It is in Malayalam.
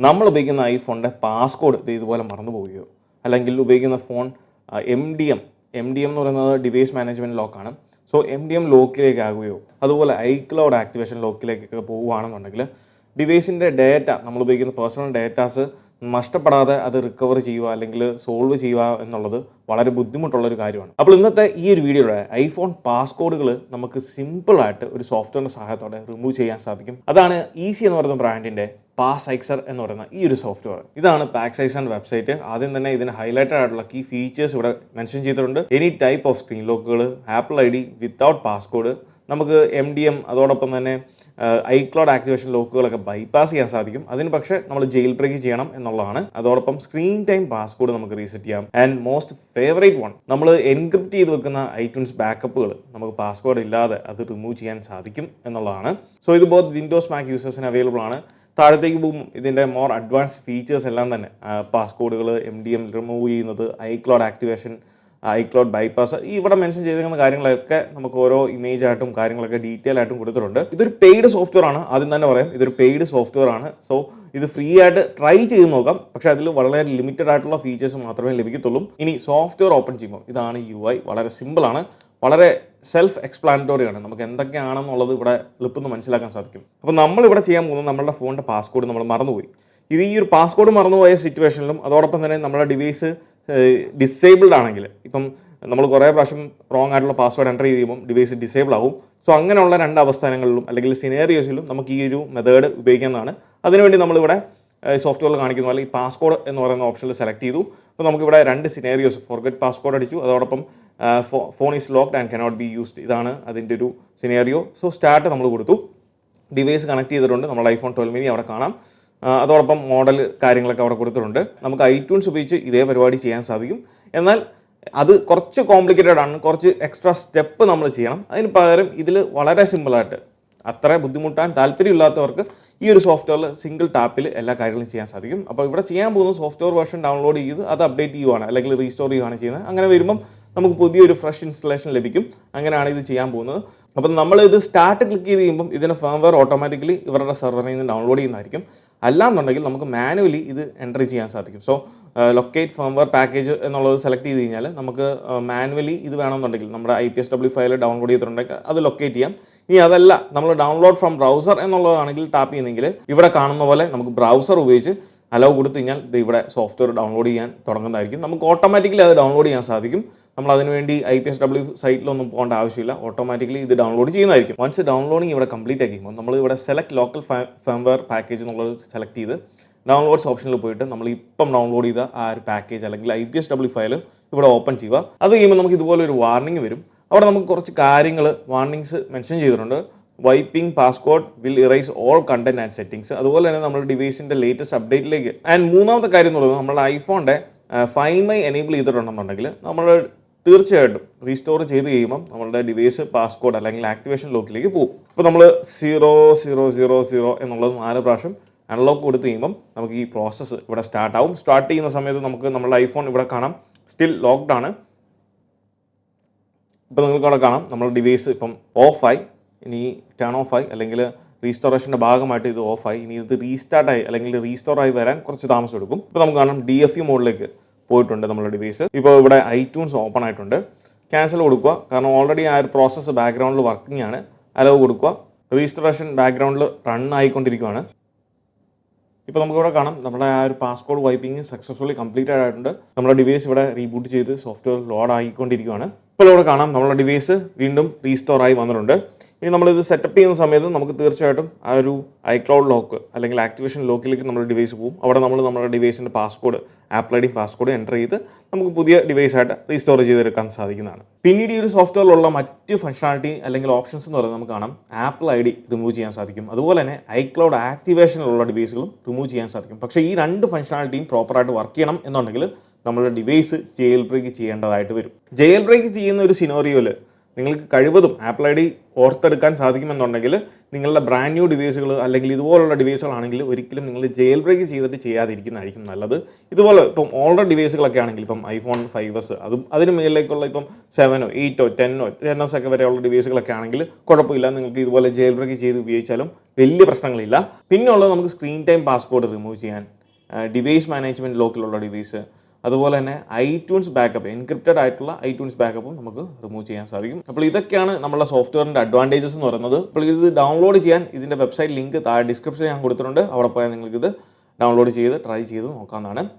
നമ്മൾ ഉപയോഗിക്കുന്ന ഐഫോണിൻ്റെ പാസ്കോഡ് ഇതുപോലെ മറന്നു പോവുകയോ അല്ലെങ്കിൽ ഉപയോഗിക്കുന്ന ഫോൺ MDM എന്ന് പറയുന്നത് ഡിവൈസ് മാനേജ്മെൻറ്റ് ലോക്കാണ്. സോ MDM ലോക്കിലേക്ക് ആകുകയോ അതുപോലെ ഐക്ലൗഡ് ആക്ടിവേഷൻ ലോക്കിലേക്കൊക്കെ പോവുകയാണെന്നുണ്ടെങ്കിൽ ഡിവൈസിൻ്റെ ഡേറ്റ നമ്മൾ ഉപയോഗിക്കുന്ന പേഴ്സണൽ ഡേറ്റാസ് നഷ്ടപ്പെടാതെ അത് റിക്കവർ ചെയ്യുക അല്ലെങ്കിൽ സോൾവ് ചെയ്യുക എന്നുള്ളത് വളരെ ബുദ്ധിമുട്ടുള്ളൊരു കാര്യമാണ്. അപ്പോൾ ഇന്നത്തെ ഈ ഒരു വീഡിയോയുടെ ഐഫോൺ പാസ്കോഡുകൾ നമുക്ക് സിമ്പിളായിട്ട് ഒരു സോഫ്റ്റ്വെയറിൻ്റെ സഹായത്തോടെ റിമൂവ് ചെയ്യാൻ സാധിക്കും. അതാണ് ഈസി എന്ന് പറയുന്ന ബ്രാൻഡിൻ്റെ പാസ്ഐസർ എന്ന് പറയുന്ന ഈ ഒരു സോഫ്റ്റ്വെയർ. ഇതാണ് പാസ്ഐസർ വെബ്സൈറ്റ്. ആദ്യം തന്നെ ഇതിന് ഹൈലൈറ്റഡ് ആയിട്ടുള്ള കീ ഫീച്ചേഴ്സ് ഇവിടെ മെൻഷൻ ചെയ്തിട്ടുണ്ട്. എനി ടൈപ്പ് ഓഫ് സ്ക്രീൻ ലോക്കുകൾ, ആപ്പിൾ ID വിത്തൗട്ട് പാസ്കോഡ്, നമുക്ക് MDM അതോടൊപ്പം തന്നെ ഐക്ലൗഡ് ആക്ടിവേഷൻ ലോക്കുകളൊക്കെ ബൈപ്പാസ് ചെയ്യാൻ സാധിക്കും. അതിന് പക്ഷേ നമ്മൾ ജെയിൽ ബ്രേക്ക് ചെയ്യണം എന്നുള്ളതാണ്. അതോടൊപ്പം സ്ക്രീൻ ടൈം പാസ്കോഡ് നമുക്ക് റീസെറ്റ് ചെയ്യാം. ആൻഡ് മോസ്റ്റ് ഫേവറേറ്റ് വൺ, നമ്മൾ എൻക്രിപ്റ്റ് ചെയ്ത് വെക്കുന്ന iTunes ബാക്കപ്പുകൾ നമുക്ക് പാസ്കോഡ് ഇല്ലാതെ അത് റിമൂവ് ചെയ്യാൻ സാധിക്കും എന്നുള്ളതാണ്. സോ ഇത് ബോത്ത് വിൻഡോസ് മാക് യൂസേഴ്സിന് അവൈലബിൾ ആണ്. താഴത്തേക്ക് പോകും ഇതിൻ്റെ മോർ അഡ്വാൻസ്ഡ് ഫീച്ചേഴ്സ് എല്ലാം തന്നെ പാസ്കോഡുകൾ, MDM റിമൂവ് ചെയ്യുന്നത്, ഐക്ലൗഡ് ആക്ടിവേഷൻ, ഐക്ലൗഡ് ബൈപ്പാസ്, ഇവിടെ മെൻഷൻ ചെയ്തിരിക്കുന്ന കാര്യങ്ങളൊക്കെ നമുക്ക് ഓരോ ഇമേജ് ആയിട്ടും കാര്യങ്ങളൊക്കെ ഡീറ്റെയിൽ ആയിട്ടും കൊടുത്തിട്ടുണ്ട്. ഇതൊരു പെയ്ഡ് സോഫ്റ്റ്വെയർ ആണ്. ആദ്യം തന്നെ പറയാം, ഇതൊരു പെയ്ഡ് സോഫ്റ്റ്വെയർ ആണ്. സോ ഇത് ഫ്രീ ആയിട്ട് ട്രൈ ചെയ്ത് നോക്കാം. പക്ഷേ അതിൽ വളരെ ലിമിറ്റഡ് ആയിട്ടുള്ള ഫീച്ചേഴ്സ് മാത്രമേ ലഭിക്കത്തുള്ളൂ. ഇനി സോഫ്റ്റ്വെയർ ഓപ്പൺ ചെയ്യുമ്പോൾ ഇതാണ് UI. വളരെ സിമ്പിളാണ്, വളരെ സെൽഫ് എക്സ്പ്ലാനറ്ററി ആണ്. നമുക്ക് എന്തൊക്കെയാണെന്നുള്ളത് ഇവിടെ എളുപ്പം മനസ്സിലാക്കാൻ സാധിക്കും. അപ്പോൾ നമ്മളിവിടെ ചെയ്യാൻ പോകുന്നത് നമ്മളുടെ ഫോണിൻ്റെ പാസ്കോഡ് നമ്മൾ മറന്നുപോയി. ഇത് ഈ ഒരു പാസ്കോഡ് മറന്നുപോയ സിറ്റുവേഷനിലും അതോടൊപ്പം തന്നെ നമ്മുടെ ഡിവൈസ് ഡിസേബിൾഡ് ആണെങ്കിൽ, ഇപ്പം നമ്മൾ കുറേ പ്രാവശ്യം റോങ് ആയിട്ടുള്ള പാസ്വേഡ് എൻ്റർ ചെയ്യുമ്പോൾ ഡിവൈസ് ഡിസേബിൾ ആവും. സോ അങ്ങനെയുള്ള രണ്ട് അവസ്ഥാനങ്ങളിലും അല്ലെങ്കിൽ സിനേറിയോസിലും നമുക്ക് ഈ ഒരു മെത്തേഡ് ഉപയോഗിക്കുന്നതാണ്. അതിനുവേണ്ടി നമ്മളിവിടെ സോഫ്റ്റ്വെയറിൽ കാണിക്കുന്ന പോലെ ഈ പാസ്കോഡ് എന്ന് പറയുന്ന ഓപ്ഷനിൽ സെലക്ട് ചെയ്തു. അപ്പോൾ നമുക്കിവിടെ രണ്ട് സിനേറിയോസ്, ഫോർഗെറ്റ് പാസ്കോഡ് അടിച്ചു, അതോടൊപ്പം phone is locked and cannot be used, ഇതാണ് അതിൻ്റെ ഒരു സിനേറിയോ. സോ സ്റ്റാർട്ട് നമ്മൾ കൊടുത്തു, ഡിവൈസ് കണക്ട് ചെയ്തിട്ടുണ്ട്, നമ്മുടെ iPhone 12 mini അവിടെ കാണാം. അതോടൊപ്പം മോഡൽ കാര്യങ്ങളൊക്കെ അവിടെ കൊടുത്തിട്ടുണ്ട്. നമുക്ക് iTunes ഉപയോഗിച്ച് ഇതേ പരിപാടി ചെയ്യാൻ സാധിക്കും. എന്നാൽ അത് കുറച്ച് കോംപ്ലിക്കേറ്റഡ് ആണ്, കുറച്ച് എക്സ്ട്രാ സ്റ്റെപ്പ് നമ്മൾ ചെയ്യണം. അതിന് പകരം ഇതിൽ വളരെ സിമ്പിളായിട്ട്, അത്ര ബുദ്ധിമുട്ടാൻ താല്പര്യമില്ലാത്തവർക്ക് ഈ ഒരു സോഫ്റ്റ്വെയറിൽ സിംഗിൾ ടാപ്പിൽ എല്ലാ കാര്യങ്ങളും ചെയ്യാൻ സാധിക്കും. അപ്പോൾ ഇവിടെ ചെയ്യാൻ പോകുന്നത് സോഫ്റ്റ്വെയർ വേർഷൻ ഡൗൺലോഡ് ചെയ്ത് അത് അപ്ഡേറ്റ് ചെയ്യുവാണ് അല്ലെങ്കിൽ റീസ്റ്റോർ ചെയ്യുകയാണ് ചെയ്യുന്നത്. അങ്ങനെ വരുമ്പം നമുക്ക് പുതിയൊരു ഫ്രഷ് ഇൻസ്റ്റലേഷൻ ലഭിക്കും. അങ്ങനെയാണ് ഇത് ചെയ്യാൻ പോകുന്നത്. അപ്പം നമ്മൾ ഇത് സ്റ്റാർട്ട് ക്ലിക്ക് ചെയ്ത് കഴിയുമ്പം ഇതിന് ഫേംവെയർ ഓട്ടോമാറ്റിക്കലി ഇവരുടെ സെർവറിൽ നിന്ന് ഡൗൺലോഡ് ചെയ്യുന്നതായിരിക്കും. അല്ലാന്നുണ്ടെങ്കിൽ നമുക്ക് മാനുവലി ഇത് എൻ്റർ ചെയ്യാൻ സാധിക്കും. സോ ലൊക്കേറ്റ് ഫേംവെയർ പാക്കേജ് എന്നുള്ളത് സെലക്ട് ചെയ്ത് കഴിഞ്ഞാൽ നമുക്ക് മാനുവലി ഇത് വേണമെന്നുണ്ടെങ്കിൽ നമ്മുടെ IPSW ഫയൽ ഡൗൺലോഡ് ചെയ്തിട്ടുണ്ടെങ്കിൽ അത് ലൊക്കേറ്റ് ചെയ്യാം. ഇനി അതല്ല, നമ്മൾ ഡൗൺലോഡ് ഫ്രം ബ്രൗസർ എന്നുള്ളതാണെങ്കിൽ ടാപ്പ് ചെയ്യുന്നെങ്കിൽ ഇവിടെ കാണുന്ന പോലെ നമുക്ക് ബ്രൗസർ ഉപയോഗിച്ച് അലോ കൊടുത്തു കഴിഞ്ഞാൽ ഇത് ഇവിടെ സോഫ്റ്റ്വെയർ ഡൗൺലോഡ് ചെയ്യാൻ തുടങ്ങുന്നതായിരിക്കും. നമുക്ക് ഓട്ടോമാറ്റിക്കലി അത് ഡൗൺലോഡ് ചെയ്യാൻ സാധിക്കും. നമ്മൾ അതിനുവേണ്ടി IPSW സൈറ്റിലൊന്നും പോകേണ്ട ആവശ്യമില്ല, ഓട്ടോമാറ്റിക്കലി ഇത് ഡൗൺലോഡ് ചെയ്യുന്നതായിരിക്കും. വൺസ് ഡൗൺലോഡിങ് ഇവിടെ കംപ്ലീറ്റ് ആക്കിക്കുമ്പോൾ നമ്മൾ ഇവിടെ സെലക്ട് ലോക്കൽ ഫേംവെയർ പാക്കേജ് എന്നുള്ളത് സെലക്ട് ചെയ്ത് ഡൗൺലോഡ്സ് ഓപ്ഷനിൽ പോയിട്ട് നമ്മൾ ഇപ്പം ഡൗൺലോഡ് ചെയ്ത ആ ഒരു പാക്കേജ് അല്ലെങ്കിൽ IPSW ഫയൽ ഇവിടെ ഓപ്പൺ ചെയ്യുക. അത് കഴിയുമ്പോൾ നമുക്ക് ഇതുപോലെ ഒരു വാർണിംഗ് വരും. അവിടെ നമുക്ക് കുറച്ച് കാര്യങ്ങൾ വാർണിങ്സ് മെൻഷൻ ചെയ്തിട്ടുണ്ട്. Wiping passcode will erase all content and settings, അതുപോലെ തന്നെ നമ്മുടെ ഡിവൈസിൻ്റെ ലേറ്റസ്റ്റ് അപ്ഡേറ്റിലേക്ക്. ആൻഡ് മൂന്നാമത്തെ കാര്യം എന്ന് പറയുന്നത് നമ്മുടെ ഐഫോണിൻ്റെ ഫൈൻഡ് മൈ എനേബിൾ ചെയ്തിട്ടുണ്ടെന്നുണ്ടെങ്കിൽ നമ്മൾ തീർച്ചയായിട്ടും റീസ്റ്റോർ ചെയ്ത് കഴിയുമ്പം നമ്മളുടെ ഡിവൈസ് പാസ്കോഡ് അല്ലെങ്കിൽ ആക്ടിവേഷൻ ലോക്കിലേക്ക് പോകും. അപ്പോൾ നമ്മൾ 0000 എന്നുള്ളത് 4 പ്രാവശ്യം അൺലോക്ക് കൊടുത്ത് കഴിയുമ്പം നമുക്ക് ഈ പ്രോസസ്സ് ഇവിടെ സ്റ്റാർട്ടാവും. സ്റ്റാർട്ട് ചെയ്യുന്ന സമയത്ത് നമുക്ക് നമ്മുടെ ഐഫോൺ ഇവിടെ കാണാം സ്റ്റിൽ ലോക്ക്ഡ് ആണ്. ഇപ്പോൾ നിങ്ങൾക്ക് അവിടെ കാണാം നമ്മുടെ ഡിവൈസ് ഇപ്പം ഓഫായി, ഇനി ടേൺ ഓഫായി അല്ലെങ്കിൽ റീസ്റ്റോറേഷൻ്റെ ഭാഗമായിട്ട് ഇത് ഓഫായി. ഇനി ഇത് റീസ്റ്റാർട്ടായി അല്ലെങ്കിൽ റീസ്റ്റോറായി വരാൻ കുറച്ച് താമസം എടുക്കും. ഇപ്പോൾ നമുക്ക് കാണാം DFU മോഡിലേക്ക് പോയിട്ടുണ്ട് നമ്മുടെ ഡിവൈസ്. ഇപ്പോൾ ഇവിടെ iTunes ഓപ്പൺ ആയിട്ടുണ്ട്. ക്യാൻസൽ കൊടുക്കുക, കാരണം ഓൾറെഡി ആ ഒരു പ്രോസസ്സ് ബാക്ക്ഗ്രൗണ്ടിൽ വർക്കിംഗ് ആണ്. അലോ കൊടുക്കുക, റീസ്റ്റോറേഷൻ ബാക്ക്ഗ്രൗണ്ടിൽ റൺ ആയിക്കൊണ്ടിരിക്കുകയാണ്. ഇപ്പോൾ നമുക്കിവിടെ കാണാം നമ്മുടെ ആ ഒരു പാസ്കോഡ് വൈപ്പിംഗ് സക്സസ്ഫുള്ളി കംപ്ലീറ്റഡ് ആയിട്ടുണ്ട്. നമ്മുടെ ഡിവൈസ് ഇവിടെ റീബൂട്ട് ചെയ്ത് സോഫ്റ്റ്വെയർ ലോഡ് ആയിക്കൊണ്ടിരിക്കുകയാണ്. ഇപ്പോൾ ഇവിടെ കാണാം നമ്മുടെ ഡിവൈസ് വീണ്ടും റീസ്റ്റോർ ആയി വന്നിട്ടുണ്ട്. ഇനി നമ്മളിത് സെറ്റപ്പ് ചെയ്യുന്ന സമയത്ത് നമുക്ക് തീർച്ചയായിട്ടും ആ ഒരു ഐക്ലൗഡ് ലോക്ക് അല്ലെങ്കിൽ ആക്ടിവേഷൻ ലോക്കിലേക്ക് നമ്മുടെ ഡിവൈസ് പോകും. അവിടെ നമ്മൾ നമ്മുടെ ഡിവൈസിൻ്റെ passcode, Apple ID passcode enter ചെയ്ത് നമുക്ക് പുതിയ ഡിവൈസായിട്ട് റീസ്റ്റോർ ചെയ്തെടുക്കാൻ സാധിക്കുന്നതാണ്. പിന്നീട് ഈ ഒരു സോഫ്റ്റ്വെയറിലുള്ള മറ്റ് ഫംഗ്ഷനാലിറ്റി അല്ലെങ്കിൽ ഓപ്ഷൻസ് എന്ന് പറയുന്നത് നമുക്ക് കാണാം ആപ്പിൾ ID റിമൂവ് ചെയ്യാൻ സാധിക്കും. അതുപോലെ തന്നെ ഐക്ലൗഡ് ആക്ടിവേഷനിലുള്ള ഡിവൈസുകളും റിമൂവ് ചെയ്യാൻ സാധിക്കും. പക്ഷേ ഈ രണ്ട് ഫംഗ്ഷനാലിറ്റിയും പ്രോപ്പറായിട്ട് വർക്ക് ചെയ്യണം എന്നുണ്ടെങ്കിൽ നമ്മുടെ ഡിവൈസ് ജെയിൽ ബ്രേക്ക് ചെയ്യേണ്ടതായിട്ട് വരും. ജെയിൽ ബ്രേക്ക് ചെയ്യുന്ന ഒരു സിനോറിയോയിൽ നിങ്ങൾക്ക് കഴിവതും ആപ്പിൾ ഐ ഡി ഓർത്തെടുക്കാൻ സാധിക്കുമെന്നുണ്ടെങ്കിൽ നിങ്ങളുടെ ബ്രാൻഡ് ന്യൂ ഡിവൈസുകൾ അല്ലെങ്കിൽ ഇതുപോലുള്ള ഡിവൈസുകളാണെങ്കിൽ ഒരിക്കലും നിങ്ങൾ ജെയിൽ ബ്രേക്ക് ചെയ്തിട്ട് ചെയ്യാതിരിക്കുന്നതായിരിക്കും നല്ലത്. ഇതുപോലെ ഇപ്പം ഓൾഡർ ഡിവൈസുകളൊക്കെ ആണെങ്കിൽ ഇപ്പം ഐഫോൺ 5s അതും അതിന് മുകളിലേക്കുള്ള ഇപ്പം 7, 8, 10s ഒക്കെ വരെയുള്ള ഡിവൈസുകളൊക്കെ ആണെങ്കിൽ കുഴപ്പമില്ല, നിങ്ങൾക്ക് ഇതുപോലെ ജെയിൽ ബ്രേക്ക് ചെയ്ത് ഉപയോഗിച്ചാലും വലിയ പ്രശ്നങ്ങളില്ല. പിന്നെ ഉള്ളത് നമുക്ക് സ്ക്രീൻ ടൈം പാസ്വേഡ് റിമൂവ് ചെയ്യാൻ, ഡിവൈസ് മാനേജ്മെൻറ്റ് ലോക്കിലുള്ള ഡിവൈസ്, അതുപോലെ തന്നെ ഐട്യൂൺസ് ബാക്കപ്പ്, എൻക്രിപ്റ്റഡ് ആയിട്ടുള്ള ഐട്യൂൺസ് ബാക്കപ്പും നമുക്ക് റിമൂവ് ചെയ്യാൻ സാധിക്കും. അപ്പോൾ ഇതൊക്കെയാണ് നമ്മുടെ സോഫ്റ്റ്വെയറിൻ്റെ അഡ്വാൻറ്റേജസ് എന്ന് പറയുന്നത്. അപ്പോൾ ഇത് ഡൗൺലോഡ് ചെയ്യാൻ ഇതിൻ്റെ വെബ്സൈറ്റ് ലിങ്ക് താഴെ ഡിസ്ക്രിപ്ഷനിൽ ഞാൻ കൊടുത്തിട്ടുണ്ട്. അവിടെ പോയാൽ നിങ്ങൾക്കിത് ഡൗൺലോഡ് ചെയ്ത് ട്രൈ ചെയ്ത് നോക്കാവുന്നതാണ്.